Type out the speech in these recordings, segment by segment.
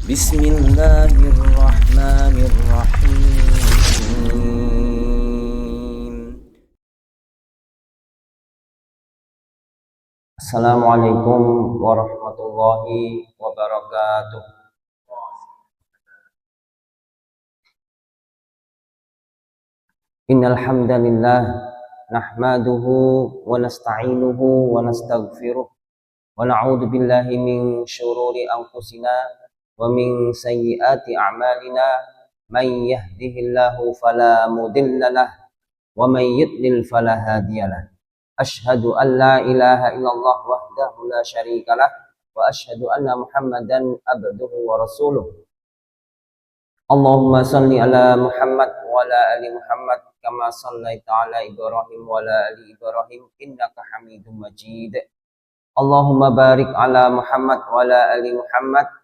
Bismillahirrahmanirrahim. Assalamualaikum warahmatullahi wabarakatuh. Innal hamdalillah nahmaduhu wa nasta'inuhu wa nastaghfiruh wa na'udzu billahi min syururi anfusina wa min sayyiati a'malina may yahdihillahu fala mudhillalah wa may yudlil fala hadiyalah. Asyhadu an la ilaha illallah wahdahu la syarikalah wa asyhadu anna Muhammadan abduhu wa rasuluh. Allahumma salli ala Muhammad wa ala ali Muhammad kama sallaita ala Ibrahim wa ala ali Ibrahim innaka Hamidum Majid. Allahumma barik ala Muhammad wa ala ali Muhammad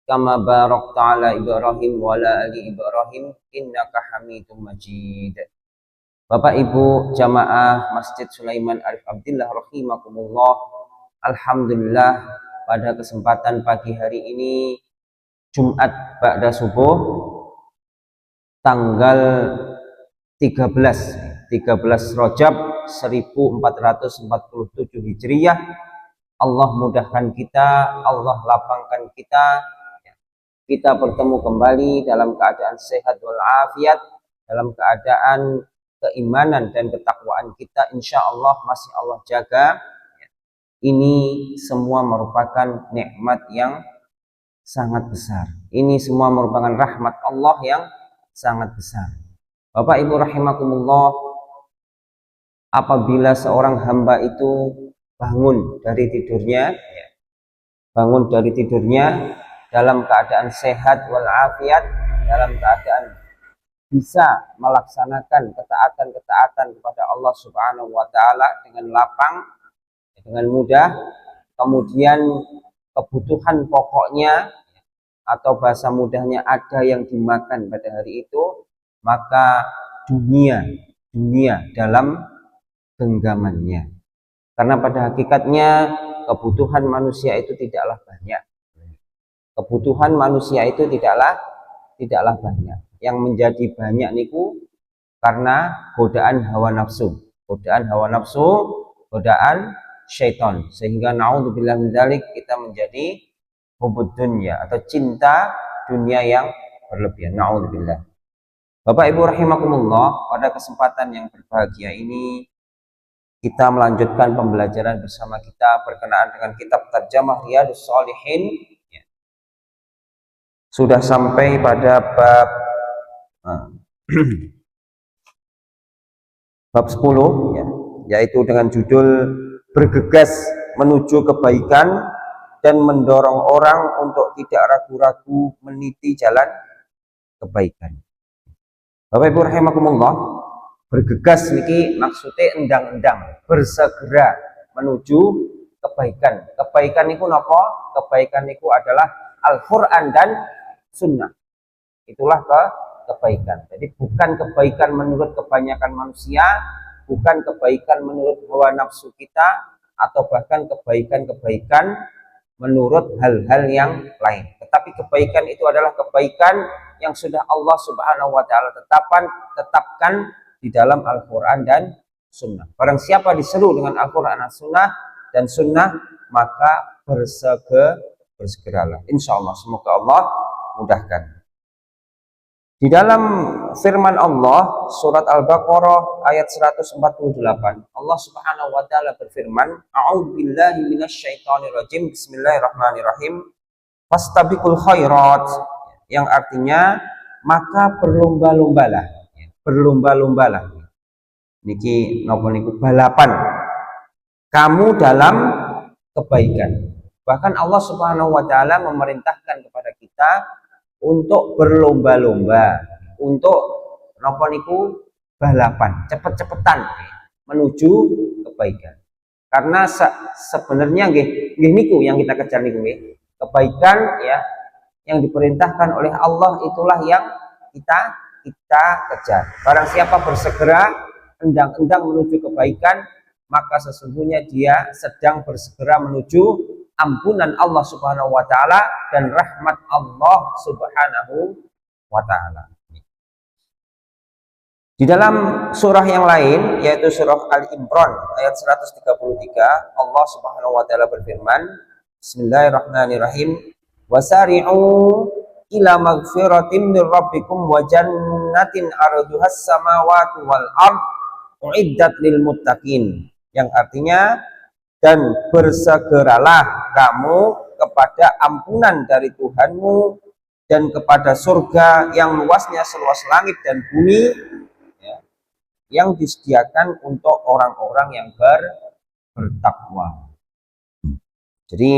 kama barakta ala Ibrahim wa ala ali Ibrahim innaka Hamidum Majid. Bapak Ibu jamaah Masjid Sulaiman Arif Abdillah rahimakumullah. Alhamdulillah pada kesempatan pagi hari ini Jumat ba'da subuh tanggal 13 Rajab 1447 Hijriyah. Allah mudahkan kita, Allah lapangkan kita bertemu kembali dalam keadaan sehat walafiat, dalam keadaan keimanan dan ketakwaan kita insya Allah masih Allah jaga. Ini semua merupakan nikmat yang sangat besar. Ini semua merupakan rahmat Allah yang sangat besar. Bapak Ibu rahimakumullah, apabila seorang hamba itu bangun dari tidurnya dalam keadaan sehat walafiat, dalam keadaan bisa melaksanakan ketaatan kepada Allah Subhanahu wa taala dengan lapang, dengan mudah, kemudian kebutuhan pokoknya atau bahasa mudahnya ada yang dimakan pada hari itu, maka dunia dalam genggamannya. Karena pada hakikatnya kebutuhan manusia itu tidaklah banyak. Kebutuhan manusia itu tidaklah banyak. Yang menjadi banyak niku karena godaan hawa nafsu, godaan syaitan, sehingga naudzubillah min dzalik kita menjadi hubud dunya atau cinta dunia yang berlebihan. Naudzubillah. Bapak Ibu rahimakumullah, pada kesempatan yang berbahagia ini kita melanjutkan pembelajaran bersama kita berkenaan dengan kitab Tarjamah Riyadhus Shalihin. Sudah sampai pada bab 10 ya, yaitu dengan judul bergegas menuju kebaikan dan mendorong orang untuk tidak ragu-ragu meniti jalan kebaikan. Bapak Ibu rahimakumullah, bergegas niki maksudnya endang-endang, bersegera menuju kebaikan. Kebaikan niku napa? Kebaikan niku adalah Al-Qur'an dan Sunnah. Itulah kebaikan. Jadi bukan kebaikan menurut kebanyakan manusia, bukan kebaikan menurut hawa nafsu kita, atau bahkan kebaikan-kebaikan menurut hal-hal yang lain. Tetapi kebaikan itu adalah kebaikan yang sudah Allah Subhanahu wa taala tetapkan di dalam Al-Qur'an dan Sunnah. Barang siapa diseru dengan Al-Qur'an dan Sunnah, maka bersegeralah. Insyaallah, semoga Allah mudahkan. Di dalam firman Allah surat Al-Baqarah ayat 148, Allah Subhanahu wa taala berfirman, A'udzubillahi minasyaitonirrajim. Bismillahirrahmanirrahim. Fastabiqul khairat, yang artinya maka berlomba-lombalah. Niki napa niku balapan kamu dalam kebaikan. Bahkan Allah Subhanahu wa taala memerintahkan kepada kita untuk berlomba-lomba, untuk napa niku balapan, cepet-cepetan menuju kebaikan. Karena sebenarnya nggih niku yang kita kejar niku nggih. Kebaikan ya yang diperintahkan oleh Allah itulah yang kita kejar. Barang siapa bersegera endang-endang menuju kebaikan, maka sesungguhnya dia sedang bersegera menuju ampunan Allah Subhanahu wa taala dan rahmat Allah Subhanahu wa taala. Di dalam surah yang lain yaitu surah Al-Imran ayat 133 Allah Subhanahu wa taala berfirman, Bismillahirrahmanirrahim, wasari'u ila magfiratin min rabbikum wa jannatin arduhas samawati wal ard uiddat lil muttaqin, yang artinya dan bersegeralah kamu kepada ampunan dari Tuhanmu dan kepada surga yang luasnya seluas langit dan bumi, ya, yang disediakan untuk orang-orang yang bertakwa. Jadi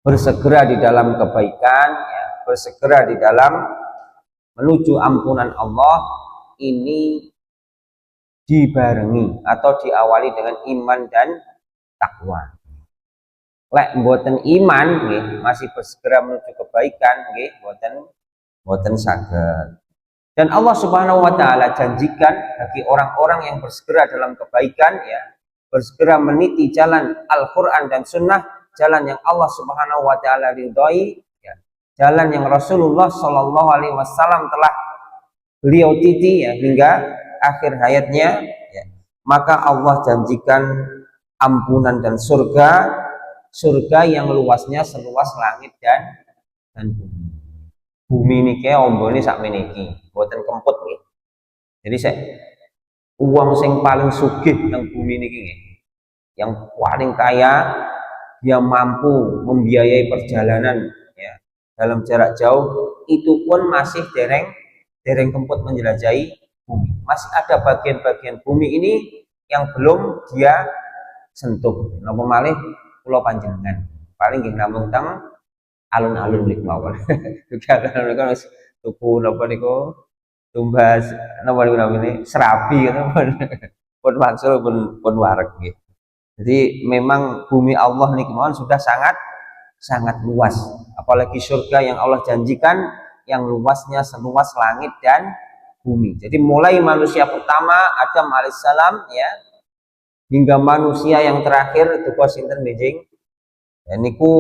bersegera di dalam kebaikan, ya, bersegera di dalam menuju ampunan Allah ini dibarengi atau diawali dengan iman dan takwa. Lek mboten iman nggih, masih bersegera menuju kebaikan nggih, mboten saged. Dan Allah Subhanahu wa taala janjikan bagi orang-orang yang bersegera dalam kebaikan, ya, bersegera meniti jalan Al-Qur'an dan Sunnah, jalan yang Allah Subhanahu wa taala ridhoi, ya, jalan yang Rasulullah Shallallahu alaihi wasallam telah beliau titi, ya, hingga akhir hayatnya, ya, maka Allah janjikan ampunan dan surga yang luasnya seluas langit dan bumi. Bumi ini kayak ombone sak meniki, boten kemput nih. Jadi uang sing paling sugih yang bumi ini, yang paling kaya, dia mampu membiayai perjalanan, ya, dalam jarak jauh, itu pun masih dereng kemput menjelajahi bumi. Masih ada bagian-bagian bumi ini yang belum dia sentuh. Napa malih pulau panjenengan paling nggih namung teng alun-alun niku mawon. Alun-alun kan tuku napa niku tumbas napa niku namine serabi napa pun wangsul pun wareg nggih. Jadi memang bumi Allah niki mawon sudah sangat luas, apalagi surga yang Allah janjikan yang luasnya seluas langit dan bumi. Jadi mulai manusia pertama Adam alaihissalam, ya, hingga manusia yang terakhir itu sinten benjing, ya, niku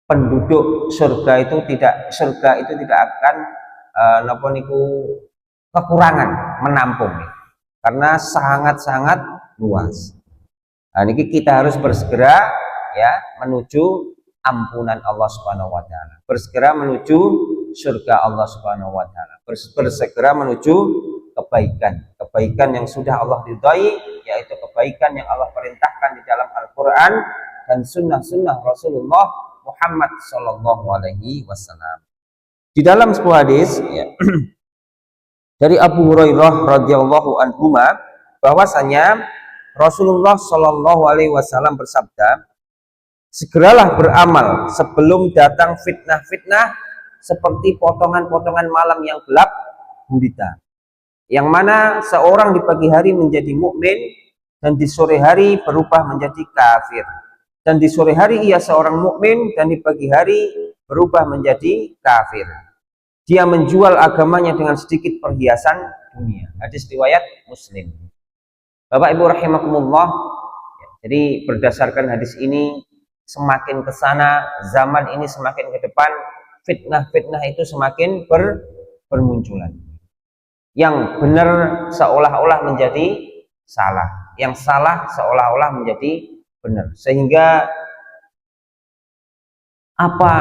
penduduk surga itu tidak akan napa niku kekurangan menampung, karena sangat luas. Nah, niki kita harus bersegera, ya, menuju ampunan Allah Subhanahu wa taala, bersegera menuju surga Allah Subhanahu wa taala, bersegera menuju kebaikan yang sudah Allah ridhai, yaitu kebaikan yang Allah perintahkan di dalam Al-Qur'an dan sunnah Rasulullah Muhammad Shallallahu alaihi wasallam. Di dalam sebuah hadis, ya, dari Abu Hurairah radhiyallahu anhu bahwasanya Rasulullah Shallallahu alaihi wasallam bersabda, segeralah beramal sebelum datang fitnah-fitnah seperti potongan-potongan malam yang gelap gulita, yang mana seorang di pagi hari menjadi mukmin dan di sore hari berubah menjadi kafir, dan di sore hari ia seorang mukmin dan di pagi hari berubah menjadi kafir. Dia menjual agamanya dengan sedikit perhiasan dunia. Hadis riwayat Muslim. Bapak Ibu rahimakumullah, jadi berdasarkan hadis ini, semakin ke sana zaman ini, semakin ke depan fitnah-fitnah itu semakin bermunculan. Yang benar seolah-olah menjadi salah, yang salah seolah-olah menjadi benar, sehingga apa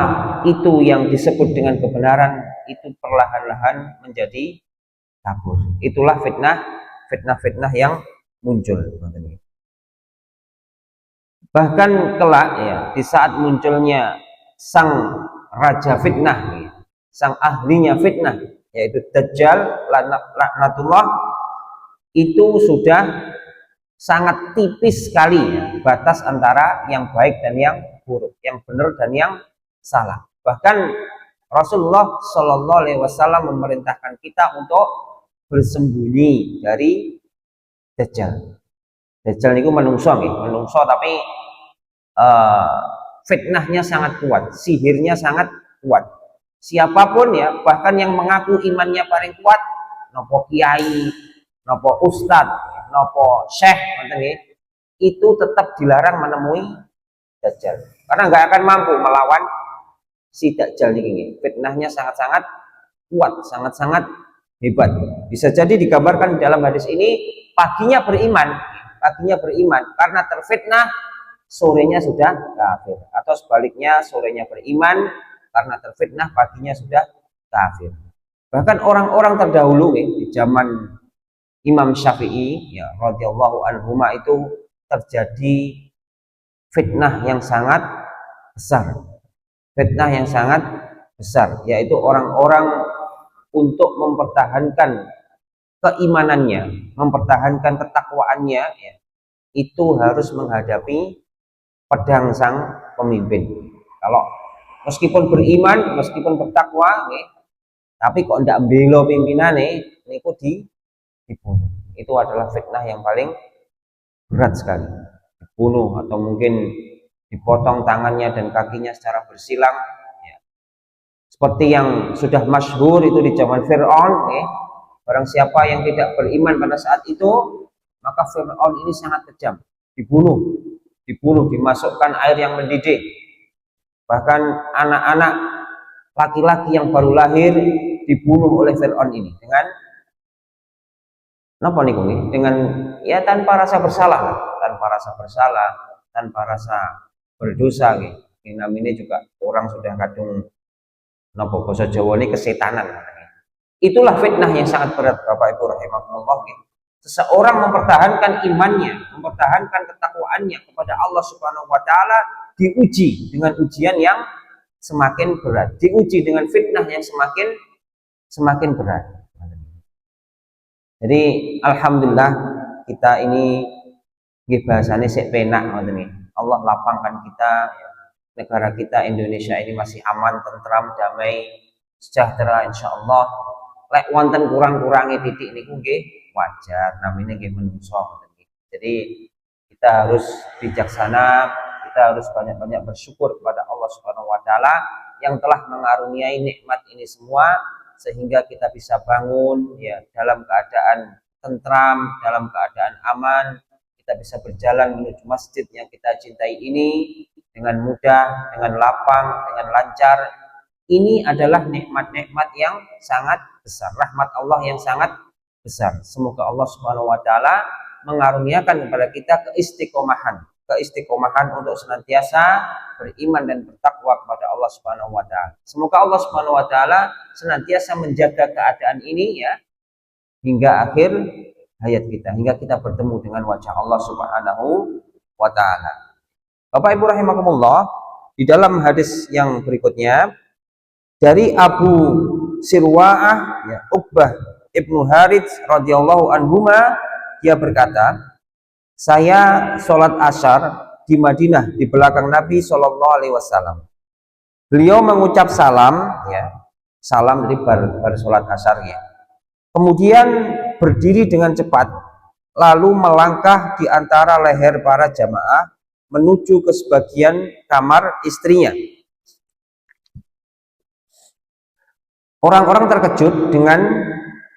itu yang disebut dengan kebenaran itu perlahan-lahan menjadi kabur. Itulah fitnah yang muncul. Bahkan kelak, ya, di saat munculnya sang raja fitnah, ya, sang ahlinya fitnah, yaitu Dajjal laknatullah, itu sudah sangat tipis sekali, ya, batas antara yang baik dan yang buruk, yang benar dan yang salah. Bahkan Rasulullah Shallallahu alaihi wasallam memerintahkan kita untuk bersembunyi dari Dajjal. Dajjal itu menungso tapi fitnahnya sangat kuat, sihirnya sangat kuat. Siapapun, ya, bahkan yang mengaku imannya paling kuat, nopo kiai, nopo ustadz, nopo syekh, itu tetap dilarang menemui Dajjal. Karena nggak akan mampu melawan si Dajjal ini. Fitnahnya sangat-sangat kuat, sangat-sangat hebat. Bisa jadi digambarkan dalam hadis ini paginya beriman karena terfitnah, sorenya sudah kafir. Atau sebaliknya, sorenya beriman karena terfitnah, paginya sudah kafir. Bahkan orang-orang terdahulu di zaman Imam Syafi'i ya radhiyallahu anhuma itu terjadi fitnah yang sangat besar. Fitnah yang sangat besar, yaitu orang-orang untuk mempertahankan keimanannya, mempertahankan ketakwaannya, ya, itu harus menghadapi pedang sang pemimpin. Kalau meskipun beriman, meskipun bertakwa, tapi kok tidak membela pimpinan niku dibunuh. Itu adalah fitnah yang paling berat sekali. Dibunuh atau mungkin dipotong tangannya dan kakinya secara bersilang. Ya. Seperti yang sudah masyhur itu di zaman Fir'aun, barang siapa yang tidak beriman pada saat itu, maka Fir'aun ini sangat kejam. Dibunuh, dimasukkan air yang mendidih. Bahkan anak-anak laki-laki yang baru lahir dibunuh oleh Fir'aun ini dengan apa nih kumi? Dengan ya tanpa rasa bersalah, tanpa rasa berdosa gitu. Ini namanya juga orang sudah kadung napa basa Jawa ini kesetanan. Itulah fitnah yang sangat berat Bapak Ibu rahimakumullah. Seseorang mempertahankan imannya, mempertahankan ketakwaannya kepada Allah Subhanahu wa taala diuji dengan ujian yang semakin berat, diuji dengan fitnah yang semakin berat. Jadi alhamdulillah kita ini bahasanya sik penak ngoten. Allah lapangkan kita, negara kita Indonesia ini masih aman, tentram, damai, sejahtera insyaallah. Lek wonten kurang-kurangi titik niku nggih wajar, namanya nggih menungso ngoten. Jadi kita harus bijaksana, kita harus banyak-banyak bersyukur kepada Allah Subhanahu wa taala yang telah mengaruniai nikmat ini semua sehingga kita bisa bangun ya dalam keadaan tentram, dalam keadaan aman, kita bisa berjalan menuju masjid yang kita cintai ini dengan mudah, dengan lapang, dengan lancar. Ini adalah nikmat-nikmat yang sangat besar, rahmat Allah yang sangat besar. Semoga Allah Subhanahu wa taala mengaruniakan kepada kita keistiqomahan untuk senantiasa beriman dan bertakwa kepada Allah Subhanahu wa taala. Semoga Allah Subhanahu wa taala senantiasa menjaga keadaan ini ya hingga akhir hayat kita, hingga kita bertemu dengan wajah Allah Subhanahu wa taala. Bapak Ibu rahimakumullah, di dalam hadis yang berikutnya dari Abu Sirwa'ah ya Uqbah Ibnu Harits radhiyallahu anhuma, dia berkata, saya sholat asyar di Madinah di belakang Nabi Shallallahu Alaihi Wasallam. Beliau mengucap salam, ya, salam dari bar sholat asyar ya. Kemudian berdiri dengan cepat, lalu melangkah di antara leher para jamaah menuju ke sebagian kamar istrinya. Orang-orang terkejut dengan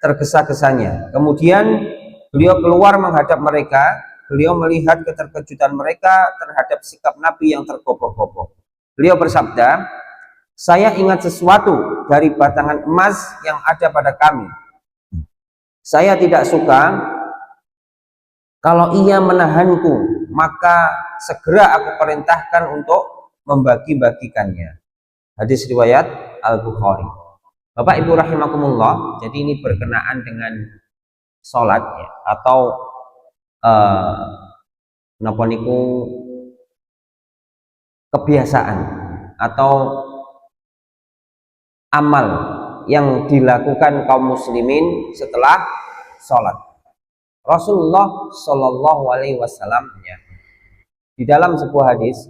tergesa-gesanya. Kemudian beliau keluar menghadap mereka. Beliau melihat keterkejutan mereka terhadap sikap Nabi yang tergopoh-gopoh. Beliau bersabda, saya ingat sesuatu dari batangan emas yang ada pada kami. Saya tidak suka kalau ia menahanku, maka segera aku perintahkan untuk membagi-bagikannya. Hadis riwayat Al-Bukhari. Bapak Ibu rahimakumullah, jadi ini berkenaan dengan sholat ya, atau napa niku kebiasaan atau amal yang dilakukan kaum muslimin setelah sholat. Rasulullah Shallallahu Alaihi Wasallam ya, di dalam sebuah hadis,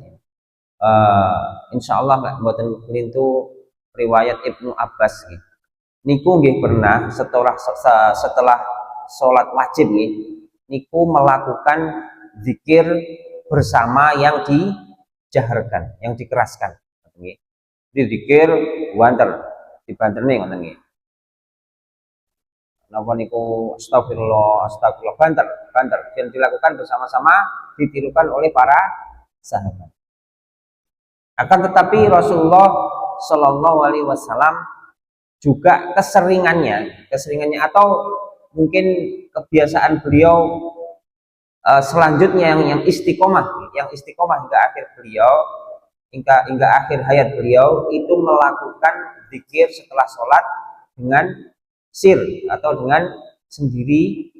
insya Allah nggak buatan kelintu riwayat Ibnu Abbas gitu. Niku nggih pernah setelah sholat wajib nih, niku melakukan zikir bersama yang dijaharkan, yang dikeraskan. Jadi zikir dibanter nih ngoten nggih. Napa niku astagfirullah banter yang dilakukan bersama-sama ditirukan oleh para sahabat. Akan tetapi Rasulullah Shallallahu Alaihi Wasallam juga keseringannya atau mungkin kebiasaan beliau selanjutnya yang istiqomah hingga akhir beliau, hingga akhir hayat beliau itu melakukan zikir setelah sholat dengan sir atau dengan sendiri.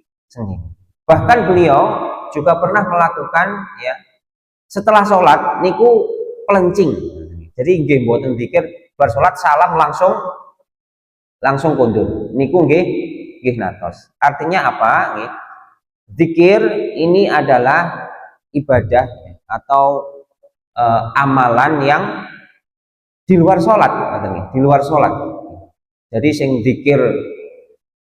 Bahkan beliau juga pernah melakukan ya setelah sholat niku pelencing. Jadi nggih mboten zikir bar sholat salam langsung kondur. Niku nggih natos. Artinya apa? Nggih. Zikir ini adalah ibadah atau amalan yang di luar sholat, di luar sholat. Jadi sing zikir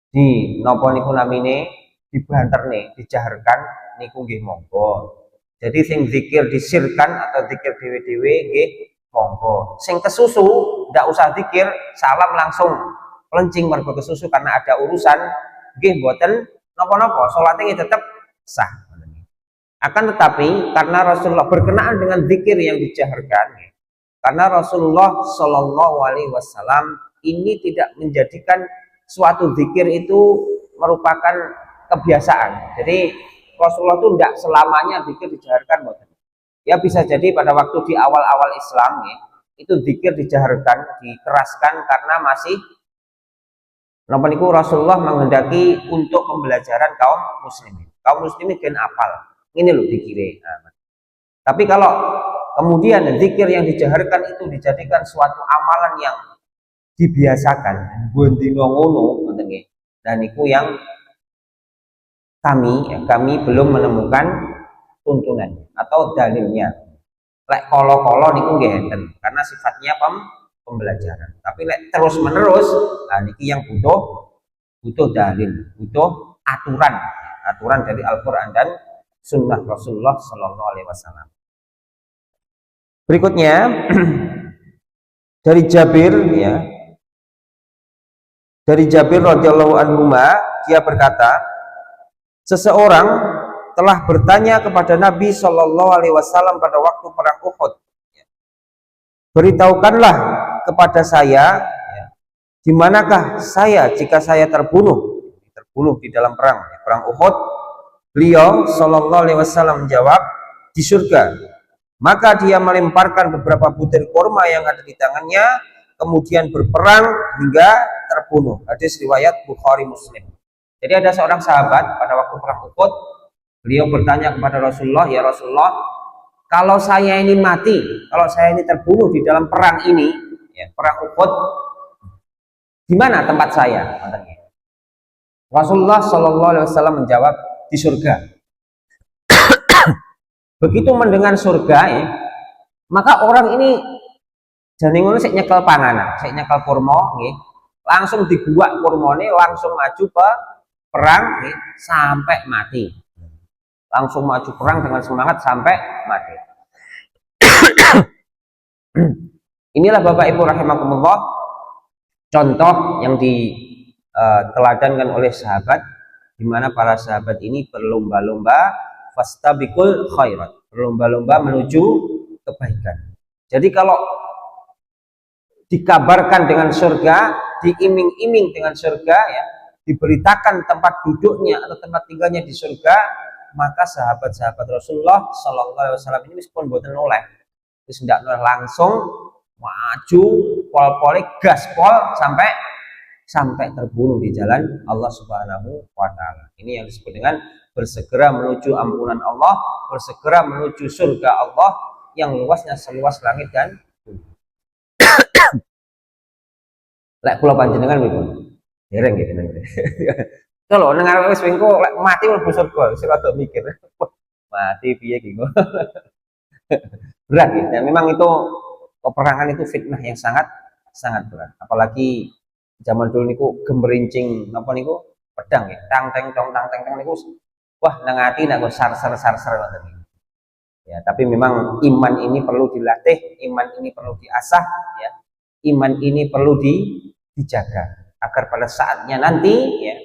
di nopo niku namine dibanterne, dijaharkan niku nggih monggo. Jadi sing zikir disirkan atau zikir dewe-dewe nggih monggo. Sing kesusu ndak usah zikir, salam langsung pelencing mergo kesusu karena ada urusan nggih mboten napa-napa, salatnya tetap sah. Akan tetapi karena Rasulullah berkenaan dengan zikir yang dijaharkan, karena Rasulullah Shallallahu Alaihi Wasallam ini tidak menjadikan suatu zikir itu merupakan kebiasaan. Jadi Rasulullah itu tidak selamanya zikir dijaharkan, ya bisa jadi pada waktu di awal-awal Islam ya, itu zikir dijaharkan, dikeraskan karena masih napa niku Rasulullah menghendaki untuk pembelajaran kaum muslimin. Kaum muslimin kan apal. Ini loh zikire. Nah, tapi kalau kemudian zikir yang dijaharkan itu dijadikan suatu amalan yang dibiasakan, bendino ngono ngoten nggih. Dan itu yang kami belum menemukan tuntunannya atau dalilnya. Lek kolo-kolo niku nggih enten karena sifatnya pembelajaran. Tapi lek terus menerus, nah niki yang butuh dalil, butuh aturan dari Al-Quran dan Sunnah Rasulullah Shallallahu Alaihi Wasallam. Berikutnya dari Jabir ya, dari Jabir radhiyallahu anhu dia berkata, seseorang telah bertanya kepada Nabi Shallallahu Alaihi Wasallam pada waktu perang Uhud, beritahukanlah kepada saya, di manakah saya jika saya terbunuh di dalam perang Uhud. Beliau Shallallahu Alaihi Wasallam menjawab, di surga. Maka dia melemparkan beberapa butir kurma yang ada di tangannya, kemudian berperang hingga terbunuh. Hadis riwayat Bukhari Muslim. Jadi ada seorang sahabat pada waktu perang Uhud, beliau bertanya kepada Rasulullah, ya Rasulullah, kalau saya ini mati, kalau saya ini terbunuh di dalam perang ini, ya, perang Uhud, di mana tempat saya? Rasulullah Shallallahu Alaihi Wasallam menjawab, di surga. Begitu mendengar surga, ya, maka orang ini jadi ngono sik nyekel panganan, sik nyekel kurma, ya, langsung dibuat kurmane, langsung maju ke perang, ya, sampai mati. Langsung maju perang dengan semangat sampai mati. Inilah Bapak Ibu rahimakumullah contoh yang diteladankan oleh sahabat, di mana para sahabat ini berlomba-lomba fastabiqul khairat, berlomba-lomba menuju kebaikan. Jadi kalau dikabarkan dengan surga, diiming-iming dengan surga, ya, diberitakan tempat duduknya atau tempat tinggalnya di surga, maka sahabat-sahabat Rasulullah Shallallahu Alaihi Wasallam ini meskipun boten noleh, wis ndak langsung maju pol-pole gaspol sampai terbunuh di jalan Allah Subhanahu wa taala. Ini yang disebut dengan bersegera menuju ampunan Allah, bersegera menuju surga Allah yang luasnya seluas langit dan bumi. Lek kula panjenengan pripun? Dereng nggih jenengan. Kalau dengar wis wengko lek mati mlebu surga, wis rada mikir. Mati piye iki kok. Berat ya. Dan memang itu peperangan itu fitnah yang sangat berat. Apalagi zaman dulu niku gemerincing napa niku pedang ya, tang teng niku wah nang ati nak sar ngoten. Ya, tapi memang iman ini perlu dilatih, iman ini perlu diasah ya. Iman ini perlu dijaga agar pada saatnya nanti ya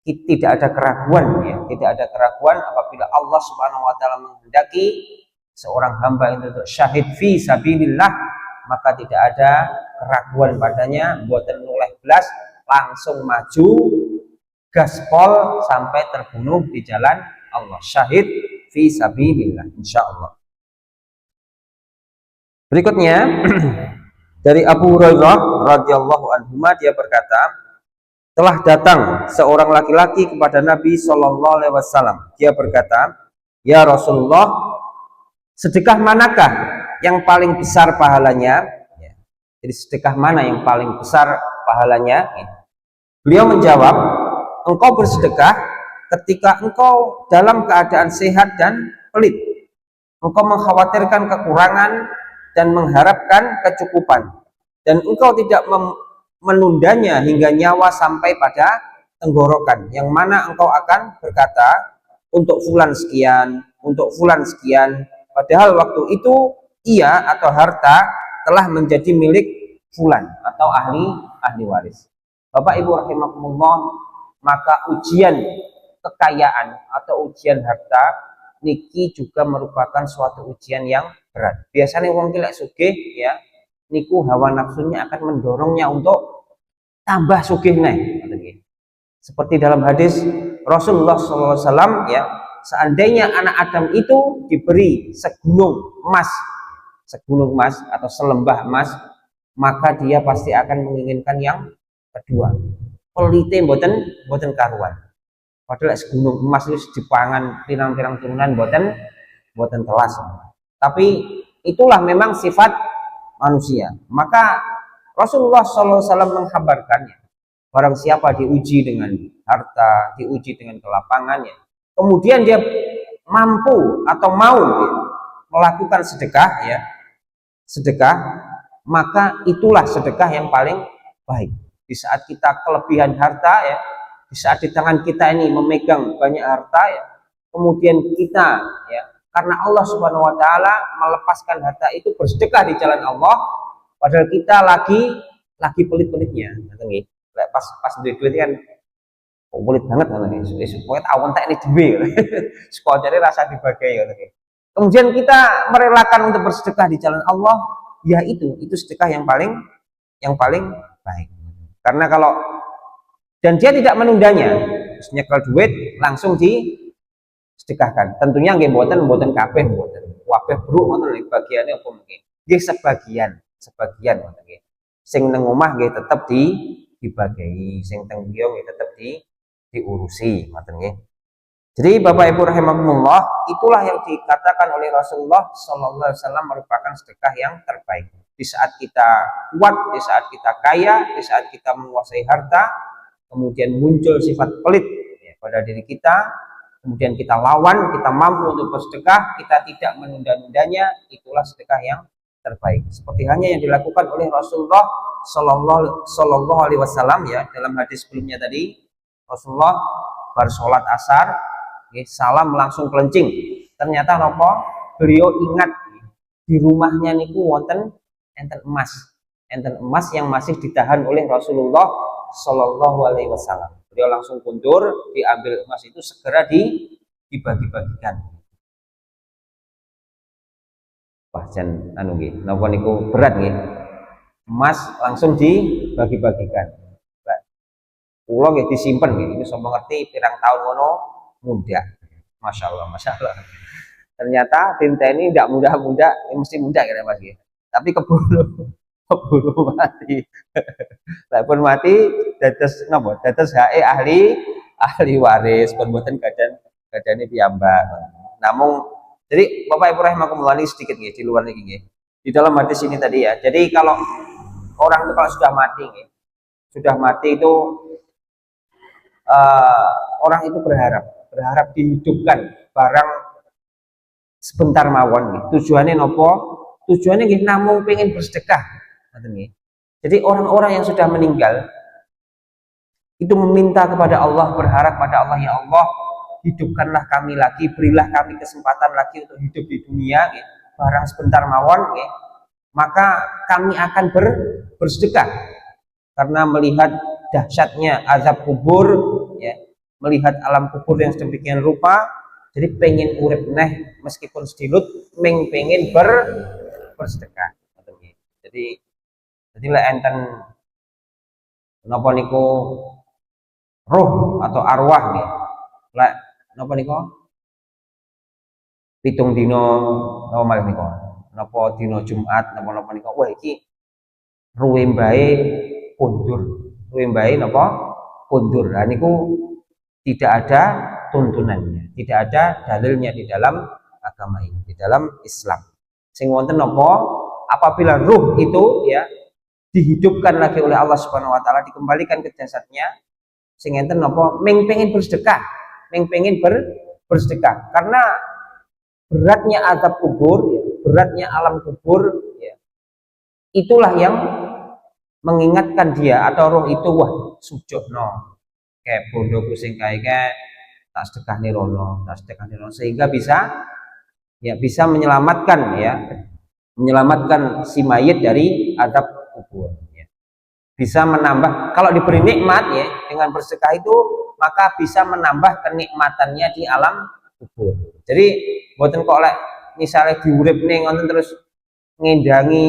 tidak ada keraguan ya, tidak ada keraguan apabila Allah Subhanahu wa taala menghendaki seorang hamba itu untuk syahid fi sabilillah, maka tidak ada keraguan padanya, boten noleh blas, langsung maju gaspol sampai terbunuh di jalan Allah, syahid fi sabilillah insyaallah. Berikutnya dari Abu Hurairah radhiyallahu anhu, dia berkata, telah datang seorang laki-laki kepada Nabi Shallallahu alaihi wasallam. Dia berkata, "Ya Rasulullah, sedekah manakah yang paling besar pahalanya?" Jadi sedekah mana yang paling besar pahalanya? Beliau menjawab, "Engkau bersedekah ketika engkau dalam keadaan sehat dan pelit. Engkau mengkhawatirkan kekurangan dan mengharapkan kecukupan, dan engkau tidak menundanya hingga nyawa sampai pada tenggorokan, yang mana engkau akan berkata, untuk fulan sekian, untuk fulan sekian, padahal waktu itu ia atau harta telah menjadi milik fulan atau ahli waris." Bapak Ibu rahimakumullah, maka ujian kekayaan atau ujian harta niki juga merupakan suatu ujian yang berat. Biasanya wong lek sugih ya niku hawa nafsunya akan mendorongnya untuk tambah sugih nih. Seperti dalam hadis Rasulullah SAW ya, seandainya anak Adam itu diberi segunung emas atau selembah emas, maka dia pasti akan menginginkan yang kedua. Pelite boten karuan. Padahal segunung emas itu dipangan pirang-pirang turunan boten telas. Tapi itulah memang sifat manusia. Maka Rasulullah SAW menghabarkannya, barang siapa diuji dengan harta, diuji dengan kelapangannya, kemudian dia mampu atau mau melakukan sedekah, maka itulah sedekah yang paling baik. Di saat kita kelebihan harta ya, di saat di tangan kita ini memegang banyak harta ya, kemudian kita ya karena Allah Subhanahu wa taala melepaskan harta itu bersedekah di jalan Allah, padahal kita lagi pelit-pelitnya, nggih. Pas duit kan pelit banget nggih. Supaya awon tak ini dhewe. Sekojane rasa dibagi nggih. Kemudian kita merelakan untuk bersedekah di jalan Allah, ya itu sedekah yang paling baik. Karena kalau dan dia tidak menundanya, nyekel duit langsung disedekahkan. Tentunya nggih mboten kabeh bruk ngoten lho, bagiane apa mungkin. Nggih sebagian ngoten nggih. Sing nang omah nggih tetep dibagi, sing teng griya nggih tetep diurusi ngoten nggih. Jadi Bapak Ibu rahimakumullah, itulah yang dikatakan oleh Rasulullah sallallahu alaihi wasallam merupakan sedekah yang terbaik. Di saat kita kuat, di saat kita kaya, di saat kita menguasai harta, kemudian muncul sifat pelit ya, pada diri kita, kemudian kita lawan, kita mampu untuk bersedekah, kita tidak menunda-nundanya, itulah sedekah yang terbaik. Seperti hanya yang dilakukan oleh Rasulullah Sallallahu Alaihi Wasallam ya, dalam hadis sebelumnya tadi, Rasulullah bar sholat asar, salam langsung kelencing. Ternyata apa? Beliau ingat di rumahnya niku wonten enten emas yang masih ditahan oleh Rasulullah Sallallahu Alaihi Wasallam. Beliau langsung kundur, diambil emas itu segera dibagi-bagikan. Wah, jan anu nggih, napa niku berat nggih. Emas langsung dibagi-bagikan. Kula nggih disimpen nggih, ini sombong ngerti pirang tahun ngono muda. Masya Allah. Ternyata tinteni tidak muda-muda, mesti muda kira Mas nggih. Tapi keburu mati. Lah pun mati dados napa? Dados hae ahli waris, pun mboten gadane piyambak. Namun jadi Bapak Ibu rahimakumullah, ini sedikit nggih di luar niki nggih. Di dalam hadis ini tadi ya. Jadi kalau orang itu kalau sudah mati nggih, sudah mati itu orang itu berharap dihidupkan barang sebentar mawon nggih. Tujuannya nopo? Tujuannya nggih namung pengen bersedekah. Jadi orang-orang yang sudah meninggal itu meminta kepada Allah, berharap pada Allah, ya Allah, hidupkanlah kami lagi, berilah kami kesempatan lagi untuk hidup di dunia, gitu. Barang sebentar mawon, gitu. Maka kami akan bersedekah karena melihat dahsyatnya azab kubur, ya, melihat alam kubur yang sedemikian rupa. Jadi pengen urip neh meskipun sedilut, pengen bersedekah. Jadi lek enten napa niku roh atau arwah nih, lek napa niku pitung dino napa malih niku, napa dino Jumat napa niku, wah iki ruwe mbae kundur, ruwe mbae napa kundur. Lah niku tidak ada tuntunannya, tidak ada dalilnya di dalam agama ini, di dalam Islam. Sing wonten napa, apabila ruh itu ya dihidupkan lagi oleh Allah Subhanahu wa taala, dikembalikan ke jasadnya, sing enten napa pengen bersedekah, pengen bersedekah. Karena beratnya azab kubur, ya, beratnya alam kubur, ya, itulah yang mengingatkan dia atau roh itu, wah sujudno kayak bondo sing kayak tak sedekah nirono, sehingga bisa menyelamatkan si mayit dari azab kubur, ya. Bisa menambah, kalau diberi nikmat ya dengan bersedekah itu, maka bisa menambah kenikmatannya di alam kubur. Jadi mboten kok lek misalnya diuripne ngoten terus ngendangi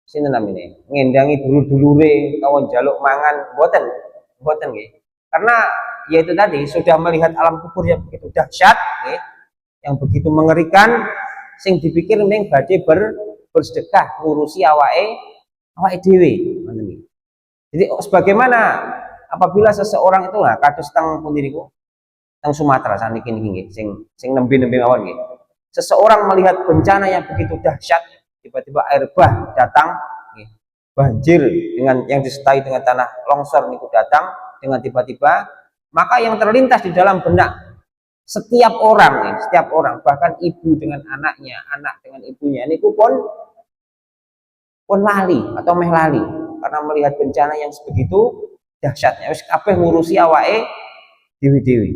sinten namine, ngendangi dulur-dulure utawa njaluk mangan, mboten nggih. Karena yaitu tadi sudah melihat alam kubur yang begitu dahsyat, nggih, yang begitu mengerikan, sing dipikir ning badhe bersedekah ngurusi awake dhewe. Jadi sebagaimana apabila seseorang itu lah kados teng pundi niku, teng Sumatera saniki nggih, sing nembe-nembe mawon nggih. Seseorang melihat bencana yang begitu dahsyat, tiba-tiba air bah datang, nggih. Banjir dengan yang disertai dengan tanah longsor niku datang dengan tiba-tiba, maka yang terlintas di dalam benak setiap orang, bahkan ibu dengan anaknya, anak dengan ibunya, niku pun lali atau meh lali karena melihat bencana yang sebegitu dahsyatnya. Wis kabeh ngurusi awake dewi-dewi.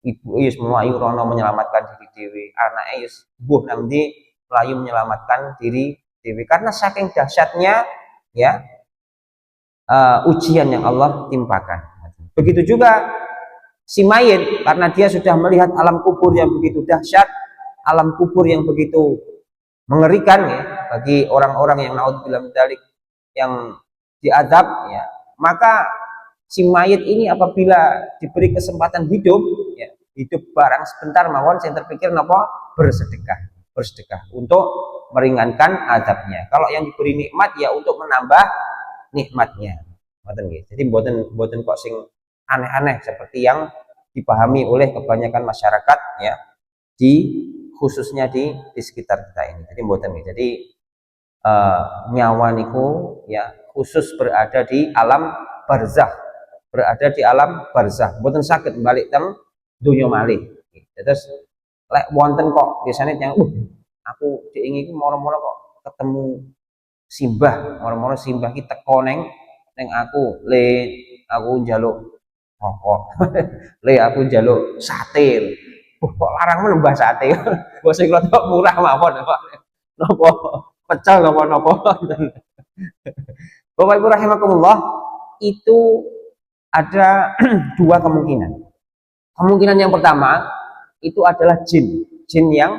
Ibu wis mlayu rono menyelamatkan diri dewi, anake wis mbuh nang ndi mlayu menyelamatkan diri dewi, karena saking dahsyatnya ya ujian yang Allah timpakan. Begitu juga si mayit, karena dia sudah melihat alam kubur yang begitu dahsyat, alam kubur yang begitu mengerikan ya bagi orang-orang yang naudzubillah min dzalik, yang diadab ya, maka si mayit ini apabila diberi kesempatan hidup ya, hidup barang sebentar mawon, saya terpikir napa bersedekah untuk meringankan azabnya. Kalau yang diberi nikmat ya untuk menambah nikmatnya. Jadi mboten kok sing aneh-aneh seperti yang dipahami oleh kebanyakan masyarakat ya, khususnya di sekitar kita ini. Jadi mboten nggih. Jadi nyawa niku ya khusus berada di alam barzakh, mboten saged balik teng donya malih. Terus lek wonten kok biasanya yang aku diingi iku moro-moro kok ketemu simbah ki teko neng aku, aku njaluk rokok. Aku njaluk sate. Kok larang menembah sate. Mbok sing rada murah mawon apa. Napa pecel napa-napa. Bapak Ibu rahimakumullah, itu ada dua kemungkinan. Kemungkinan yang pertama itu adalah jin yang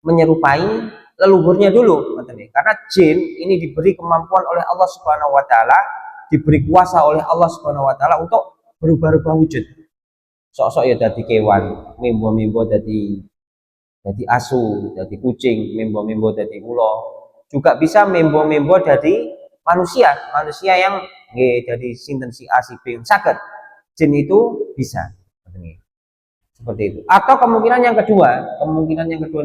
menyerupai leluhurnya dulu, karena jin ini diberi kemampuan oleh Allah Subhanahu wa taala, diberi kuasa oleh Allah Subhanahu wa taala untuk berubah-ubah wujud. Sok-sok ya dadi kewan, mimbo-mimbo dadi asu, dadi kucing, mimbo-mimbo dadi ula. Juga bisa mimbo-mimbo dadi manusia yang nggih dadi sinten si A si B, saged. Jin itu bisa. Seperti itu. Atau kemungkinan yang kedua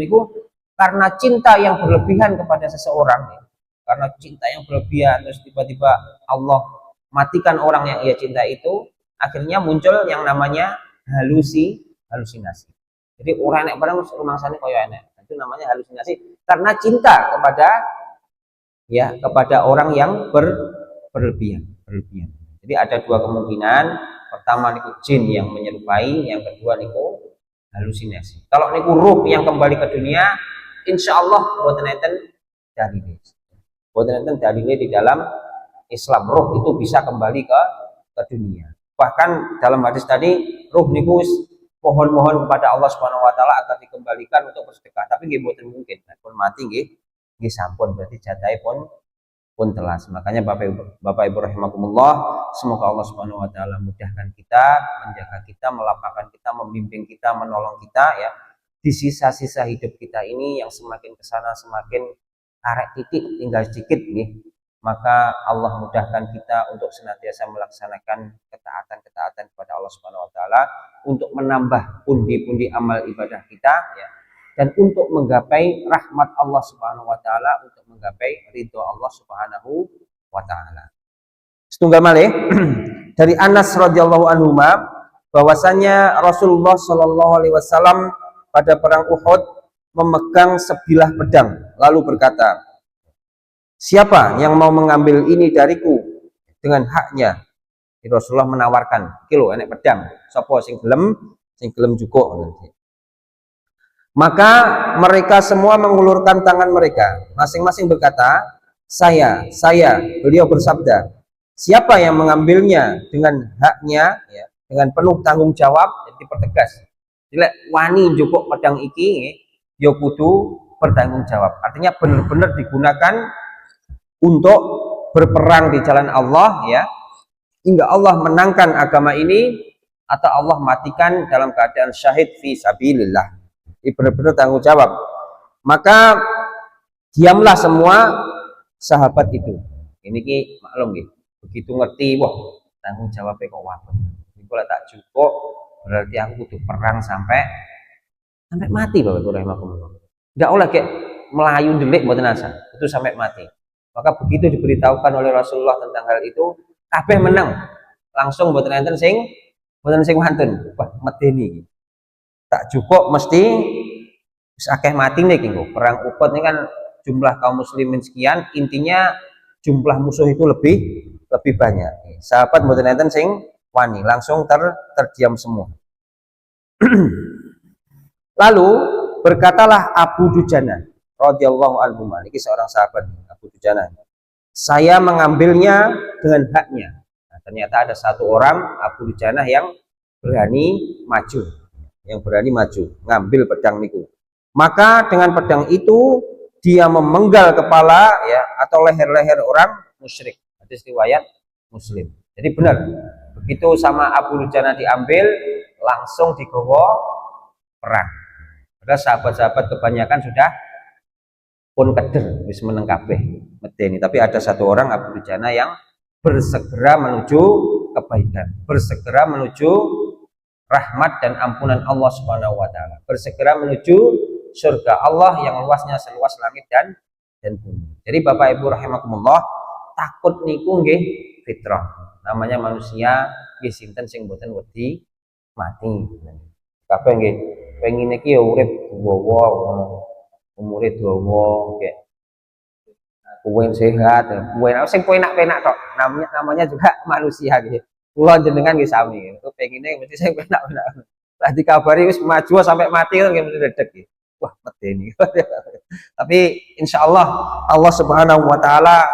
niku karena cinta yang berlebihan kepada seseorang, ya. Karena cinta yang berlebihan terus tiba-tiba Allah matikan orang yang ia cinta itu, akhirnya muncul yang namanya halusinasi. Jadi orang enek barang rumangsane kaya enek. Itu namanya halusinasi karena cinta kepada orang yang berlebihan. Jadi ada dua kemungkinan. Pertama niku jin yang menyerupai, yang kedua niku halusinasi. Kalau niku ruh yang kembali ke dunia, insya Allah boten enten dalile di dalam Islam, ruh itu bisa kembali ke dunia. Bahkan dalam hadis tadi, ruh niku mohon-mohon kepada Allah Subhanahu wa taala agar dikembalikan untuk bersedekah, tapi nggih mboten mungkin. Pun mati nggih sampun, berarti jatahe pun telas. Makanya Bapak Ibu rahimakumullah, semoga Allah Subhanahu wa taala mudahkan kita, menjaga kita, melapangkan kita, membimbing kita, menolong kita ya. Di sisa-sisa hidup kita ini yang semakin kesana semakin arek titik tinggal sedikit nih. Maka Allah mudahkan kita untuk senantiasa melaksanakan ketaatan-ketaatan kepada Allah Subhanahu wa taala untuk menambah pundi-pundi amal ibadah kita ya. Dan untuk menggapai rahmat Allah Subhanahu wa taala, untuk menggapai ridho Allah Subhanahu wa taala. Setunggal malih dari Anas radhiyallahu anhu bahwasanya Rasulullah Shallallahu alaihi wasallam pada perang Uhud memegang sebilah pedang lalu berkata, "Siapa yang mau mengambil ini dariku dengan haknya?" Rasulullah menawarkan, "Kilo enek pedang, sapa sing gelem cukup." Maka mereka semua mengulurkan tangan mereka. Masing-masing berkata, saya. Beliau bersabda, siapa yang mengambilnya dengan haknya, ya, dengan penuh tanggung jawab, jadi dipertegas. Jadi wani cukup pedang iki, yo kudu bertanggung jawab. Artinya benar-benar digunakan untuk berperang di jalan Allah, ya, hingga Allah menangkan agama ini atau Allah matikan dalam keadaan syahid fi sabilillah. Ini benar-benar tanggung jawab. Maka diamlah semua sahabat itu. Ini ki maklum gitu. Begitu ngerti, wah tanggung jawabnya kok wabah. Ini kalau tak cukup berarti aku kudu perang sampai mati, Bapak Ibu rahimakumullah. Enggak oleh kayak melayu delik mboten asa, itu sampai mati. Maka begitu diberitahukan oleh Rasulullah tentang hal itu, kabeh menang. Langsung mboten enten sing wantun. Wah, medeni. Tak cukup mesti akeh mati nih kinggo. Perang Uhud ini kan jumlah kaum muslimin sekian, intinya jumlah musuh itu lebih banyak. Sahabat mboten enten sing wani, langsung terdiam semua. Lalu berkatalah Abu Dujana radhiyallahu anhu, ini seorang sahabat Abu Dujana. Saya mengambilnya dengan haknya. Nah, ternyata ada satu orang Abu Dujana yang berani maju. Ngambil pedang itu. Maka dengan pedang itu dia memenggal kepala ya atau leher-leher orang musyrik. Hadis riwayat Muslim. Jadi benar, begitu sama Abu Dujana diambil langsung digawa perang. Padahal sahabat-sahabat kebanyakan sudah pun keder wis meneng kabeh medeni, tapi ada satu orang Abu Dujana yang bersegera menuju kebaikan, bersegera menuju rahmat dan ampunan Allah Subhanahu wa taala, bersegera menuju surga Allah yang luasnya seluas langit dan bumi. Jadi Bapak Ibu rahimakumullah, takut niku nggih fitrah. Namanya manusia nggih sinten sing mboten wedi mati. Kabeh nggih pengin iki ya urip dawa ngono. Umure dawa nggih. Kuwen sehat, kuwen sing penak-penak tok. Namanya juga manusia nggih. Kula jenengan nggih sami. Pengine mesti sing penak-penak. Lah dikabari wis maju sampai mati kan mesti dedek iki. Wah, medeni. Tapi insya Allah Allah Subhanahu wa taala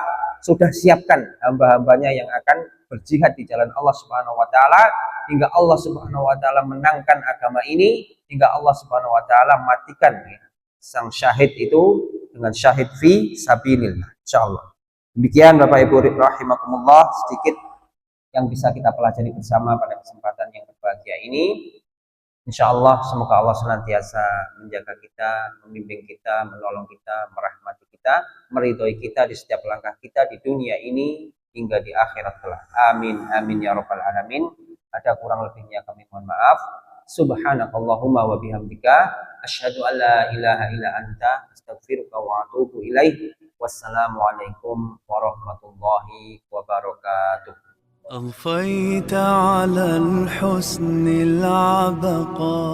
sudah siapkan hamba-hambanya yang akan berjihad di jalan Allah Subhanahu wa taala hingga Allah Subhanahu wa taala menangkan agama ini, hingga Allah Subhanahu wa taala matikan sang syahid itu dengan syahid fi sabilillah insyaallah. Demikian Bapak Ibu rahimakumullah sedikit yang bisa kita pelajari bersama pada kesempatan yang berbahagia ini. Insyaallah semoga Allah senantiasa menjaga kita, membimbing kita, menolong kita, merahmati kita, meridhoi kita di setiap langkah kita di dunia ini hingga di akhirat kelak. Amin amin ya rabbal alamin. Ada kurang lebihnya kami mohon maaf. Subhanakallahumma wa bihamdika asyhadu an la ilaha illa anta astaghfiruka wa atubu ilaih. Wassalamualaikum warahmatullahi wabarakatuh. أضفيت على الحسن العبقى